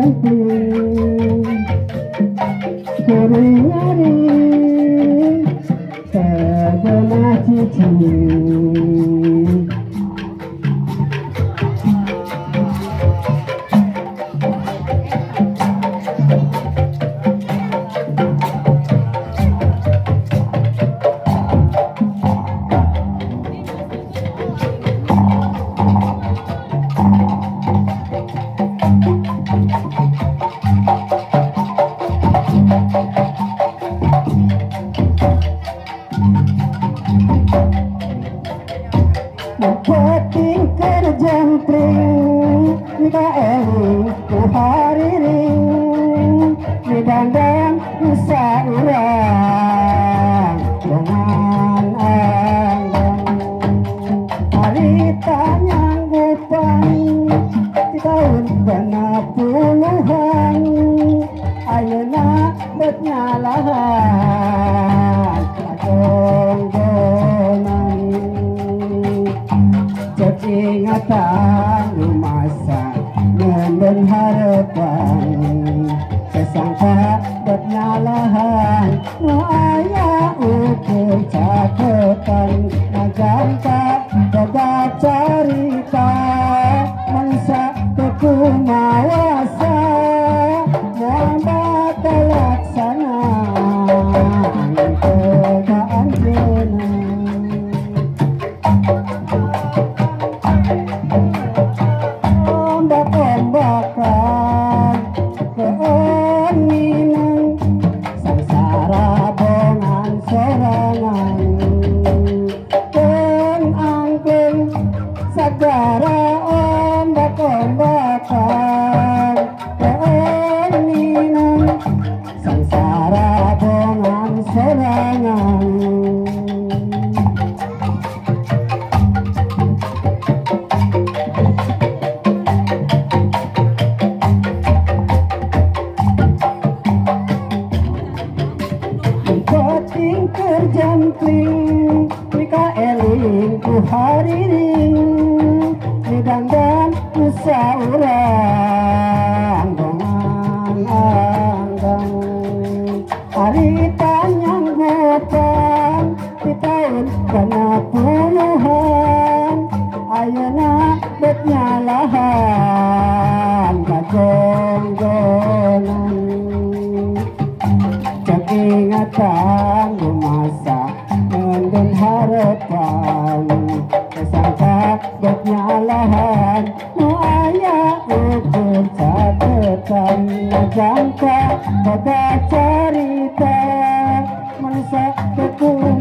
jempling kuring-aring tergenah cicing. Keting kerjempling Nika eling ku hariring Di dandang nusa urang dengan anggang Harita nyanggupan di tahun genap puluhan Ayeuna bet nyalahan kagonggonan ingatan masa nenden harapan sesangka bernyalahan nu aya ukur caketan ngajangka boga carita mangsa teku mawasa muamba talaksana kegaan jeuna ombak-ombakan keoninan sangsara bongan sorangan ten angklung sagara ombak-ombakan keoninan sangsara bongan sorangan. Keting kerjempling Nika eling ku hariring Di dandang nusa urang dengan anggang Harita nyanggupan di tahun genap puluhan Ayeuna bet nyalahan kagonggonan ingatan masa nenden harapan sesangka bernyalahan nu aya ukur caketan ngajangka boga carita mangsa teku